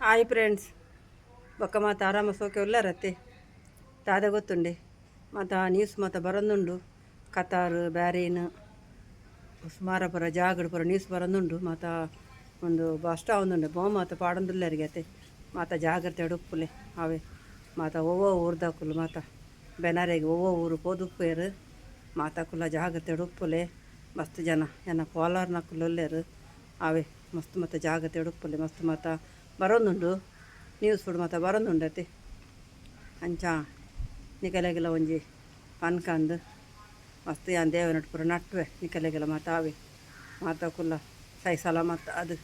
Hi friends ಬೊಕ್ಕ ಮಾತ ಆರಾಮ ಸೋಕೆ ಉಳ್ಳಾರತ್ತೆ ದಾದ ಗೊತ್ತುಂಡೆ ಮಾತ ನ್ಯೂಸ್ ಮಾತ ಬರಂದುಂಡು ಕತಾರ್ ಬ್ಯಾರೇನ್ ಸುಮಾರ ಜಾಗಡ್ ಪುರ ನ್ಯೂಸ್ ಬರಂದುಂಡು ಮಾತ ಒಂದು ಬಷ್ಟ ಒಂದುಂಡೆ ಬೋ ಮಾತ ಪಾಡೊಂದುಲ್ಲರಿಗೆ ಅತ್ತೆ ಮಾತ ಜಾಗ್ರತೆ ಉಪ್ಪುಲೆ ಅವೇ ಮಾತ ಒವ್ವೊ ಊರ್ದಾಕುಲು ಮಾತ ಬೆನಾರೆಗೆ ಒವ್ವೊ ಊರು ಪೋದುಪ್ಪೇರು ಮಾತ ಕುಲ್ಲ ಜಾಗ್ರತೆ ಉಪ್ಪುಲೆ ಮಸ್ತ್ ಜನ ಎನ್ನ ಪೋಲಾರ್ನಕುಲು ಒಲ್ಲೆರು ಅವೇ ಮಸ್ತ್ ಮಾತ ಜಾಗ್ರತೆ ಉಪ್ಪುಲೆ ಮಸ್ತ್ ಮಾತ ಬರೋಂದುಂಡು ನ್ಯೂಸ್ ಫುಡ್ ಮಾತ ಬರೋಂದುಂಡತೆ ಅಂಚ ನಿಕಲೆಗೆಲ್ಲ ಒಂಜಿ ಪನ್ಕಂದು ಮಸ್ತ್ ಯಾನ್ ದೇವನಟ್ಟು ಪೂರ ನಟ್ವೆ ನಿಕಲೆಗೆಲ್ಲ ಮಾತ ಆವೆ ಮಾತ ಕುಲ್ಲ ಸೈಸಲ ಮಾತ ಅದು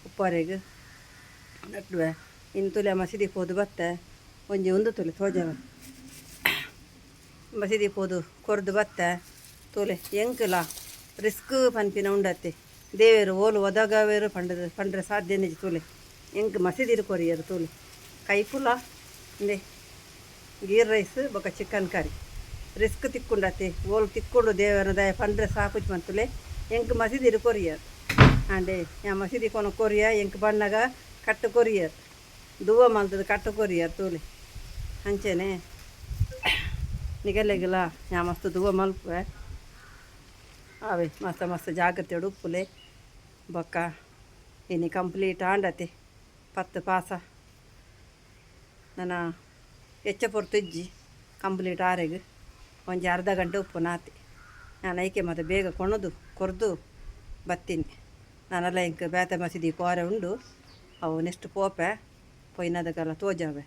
ಉಪ್ಪರೆಗೆ ನಟ್ವೆ ಇನ್ನು ತುಲೆ ಮಸೀದಿ ಪೋದು ಬತ್ತೆ ಒಂಜಿ ಒಂದು ತುಲೆ ತೋಜವ ಮಸೀದಿ ಪೋದು ಕೊರ್ದು ಬತ್ತೆ ತುಲೆ ಎಂಕಲ ರಿಸ್ಕ್ ಪನ್ಪಿನ ಉಂಡತ್ತೆ ದೇವೇರು ಓಲು ಒದಗವೇರು ಪಂಡ್ರೆ ಸಾಧ್ಯ ನಿಜ ತುಲೆ ಎಂಕ್ ಮಸೀದಿರು ಕೊರಿಯರು ತೂಲೆ ಕೈಪುಲ ಇಂದೆ ಗೀರ್ ರೈಸ್ ಬೊಕ ಚಿಕನ್ ಕರಿ ರಿಸ್ಕ್ ತಿಕ್ಕೊಂಡತ್ತೆ ಓಲ್ ತಿಕ್ಕೊಂಡು ದೇವರ ದಯ ಪಂಡ್ರೆ ಸಾಪುಜ್ ಮಂತುಲೆ ಎಂಕ್ ಮಸೀದಿರು ಕೊರಿಯರ್ ಅಂಡೆ ಯಾ ಮಸೀದಿ ಕೊನ ಕೊರಿಯ ಎಂಕ್ ಬಣ್ಣಗ ಕಟ್ಟು ಕೊರಿಯರ್ ದುವ ಮಲ್ತದ ಕಟ್ಟು ಕೊರಿಯರ್ ತೂಲೆ ಅಂಚೆನೆ ನಿಗಲೆಗಿಲ್ಲ ಯಾ ಮಸ್ತ್ ದುವ ಮಲ್ಪುವೆ ಅವೇ ಮಸ್ತ್ ಮಸ್ತ್ ಜಾಗ್ರತೆ ಉಪ್ಪುಲೆ ಬೊಕ್ಕ ಇನಿ ಕಂಪ್ಲೀಟ್ ಆಂಡತೆ 10 ಪಾಸ ನನ್ನ ಹೆಚ್ಚ ಪೊರ್ತಿಜ್ಜಿ ಕಂಪ್ಲೀಟ್ ಆರೆಗ್ ಒಂಜಿ ಅರ್ಧ ಗಂಟೆ ಉಪ್ಪು ನಾತಿ ನಾನು ಐಕೆ ಮತ್ತು ಬೇಗ ಕೊರ್ದು ಬತ್ತೀನಿ ನಾನೆಲ್ಲ ಇಂಕ ಬೇತೆ ಮಸೀದಿ ಪೋರೆ ಉಂಡು ಅವು ನೆಕ್ಸ್ಟ್ ಪೋಪೆ ಪೊಯ್ನದಕ್ಕೆಲ್ಲ ತೋಜಾವೆ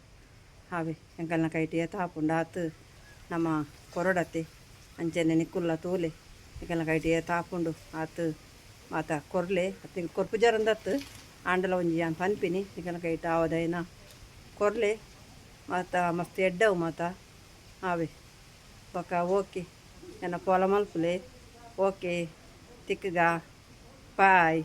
ಹಾವೆ ಎಂಕಲ್ನ ಕೈಟಿ ತಾಪುಂಡು ಆತು ನಮ್ಮ ಕೊರಡತ್ತೆ ಅಂಚೆನೆ ನಿಕ್ಕುಲ್ಲ ತೂಲೆ ಎಂಕಲ್ನ ಕೈಟಿ ತಾಪುಂಡು ಆತು ಮಾತ ಕೊರ್ಲೆ ಅತ್ತೆ ಕೊರ್ಪು ಜರಂದತ್ತು ಆಂಡಲ ಒಂಜಿ ಯಾನ್ ಪನ್ಪಿನಿ ನಿಕನ ಕೈಟ ಆವದೈನ ಕೊರ್ಲೆ ಮಾತ ಮಸ್ತ್ ಎಡ್ಡವು ಮಾತ ಆವೆ ಬೊಕ ಓಕೆ ನನ್ನ ಪೊಲ ಮಲ್ಪುಲೆ ಓಕೆ ತಿಕ್ಕಗ ಬಾಯ್.